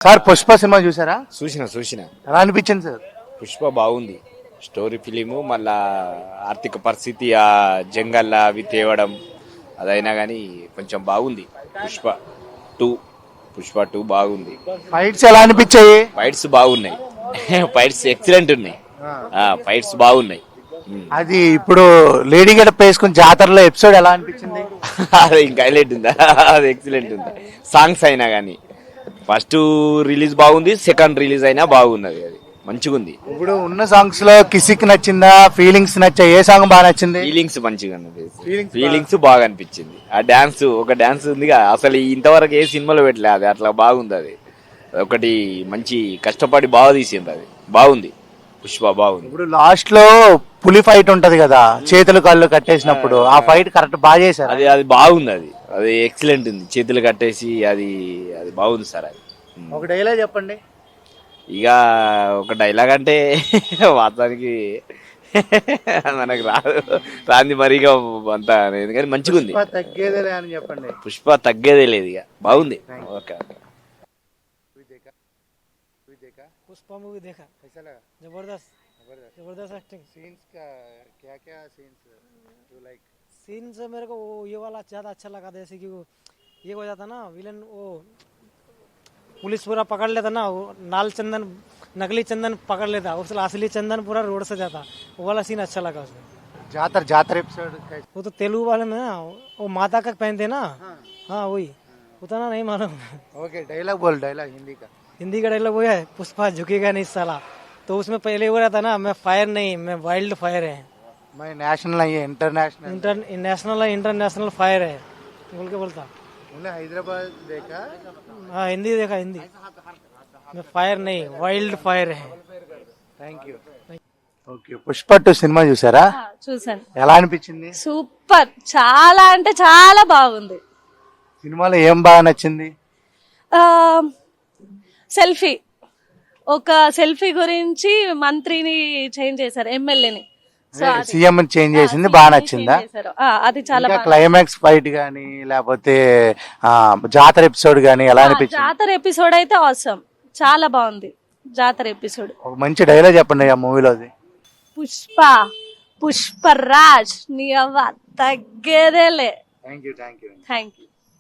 Sir Pushpa cinema చూసారా? చూసిన ఎలా అనిపించింది సార్? పుష్ప బాగుంది. స్టోరీ ఫిలిము, మళ్ళా ఆర్థిక పరిస్థితి, ఆ జంగల్ అవి తేవడం అదైనా కానీ కొంచెం బాగుంది. టూ పుష్ప టూ బాగుంది. ఫైట్స్ ఎలా అనిపించాయి? ఫైట్స్ బాగున్నాయి. ఫైట్స్ ఎక్సలెంట్ ఉన్నాయి. ఫైట్స్ బాగున్నాయి. అది ఇప్పుడు లేడీ గెటప్ వేసుకుని జాతరలో ఎపిసోడ్ ఎలా అనిపించింది? అది ఇంకా హైలైట్ ఉందా? అది ఎక్సలెంట్ ఉంది. సాంగ్స్ అయినా కానీ ఫస్ట్ రిలీజ్ బాగుంది, సెకండ్ రిలీజ్ అయినా బాగున్నది. అది మంచిగా ఉంది. ఇప్పుడు ఉన్న సాంగ్స్ లో కిసిక్ నచ్చిందా, ఫీలింగ్స్ నచ్చాయి? ఏ సాంగ్ బాగా నచ్చింది? ఫీలింగ్స్ మంచిగా ఉన్నది. ఫీలింగ్స్ బాగా అనిపించింది. ఆ డాన్స్, ఒక డాన్స్ ఉంది అసలు ఇంతవరకు ఏ సినిమాలో పెట్టలే. అది అట్లా బాగుంది. అది ఒకటి మంచి కష్టపడి బాగా తీసింది. అది బాగుంది. పుష్ప బాగుంది. ఇప్పుడు లాస్ట్ లో పులి ఫైట్ ఉంటది కదా, చేతులు కాళ్ళు కట్టేసినప్పుడు ఆ ఫైట్ కరెక్ట్ బాగా చేశారు. అది బాగుంది. అది ఎక్సలెంట్ ఉంది. చేతులు కట్టేసి అది అది బాగుంది సార్. అది ఒక డైలాగ్ చెప్పండి. ఇక ఒక డైలాగ్ అంటే వాస్తవానికి మనకు రాంది మరిగా అంతా కానీ మంచిగా ఉంది. తగ్గేదేలే అని చెప్పండి. పుష్ప తగ్గేదే లేదు. ఇక బాగుంది. ఓకే. पुष्पा मूवी देखा, कैसा लगा? जबरदस्त जबरदस्त एक्टिंग। सीन्स का क्या सीन्स यू लाइक? सीन से मेरे को वो ये वाला ज़्यादा अच्छा लगा, जैसे कि वो ये हो जाता ना विलन, वो पुलिस पूरा पकड़ लेता ना, वो नाल चंदन नकली चंदन पकड़ लेता, उस असली चंदन पूरा रोड से जाता, वो वाला सीन अच्छा लगा उसमें। जातर एपिसोड वो तो तेलुगु वाले में ना, वो माता का पहनते ना। हाँ वही, उतना नहीं मालूम। ओके, डायलॉग बोल, डायलॉग हिंदी का डायलॉग वो है, पुष्पा झुकेगा नहीं साला। तो उसमें पहले हो रहा था ना, मैं फायर नहीं, मैं वाइल्ड फायर है, मैं नेशनल नहीं है, इंटरनेशनल नेशनल है, इंटरनेशनल फायर है बोल के बोलता। हैदराबाद देखा? हाँ हिंदी देखा, हिंदी। मैं फायर नहीं, वाइल्డ్ फायर है। Thank you. Okay, Pushpa 2 cinema చూసారా? చూసాను. ఎలా అనిపించింది? సూపర్, చాలా అంటే చాలా బాగుంది. సినిమాలో ఏం బాగా నచ్చింది? సెల్ఫీ, ఒక సెల్ఫీ గురించి మంత్రిని చేంజ్ చేశారు, ఎమ్మెల్యేని. సీఎం చేంజ్ చేసింది బాగా నచ్చిందా? అది చాలా క్లైమాక్స్ ఫైట్ గానీ లేకపోతే జాతర ఎపిసోడ్ గానీ ఎలా అనిపించింది? జాతర ఎపిసోడ్ అయితే ఆసమ్, చాలా బాగుంది జాతర ఎపిసోడ్. ఒక మంచి డైలాగ్ చెప్పండి ఆ మూవీలోది. పుష్ప పుష్పరాజ్ నీ అవ్వ తగ్గేదేలే. Thank you. Thank you.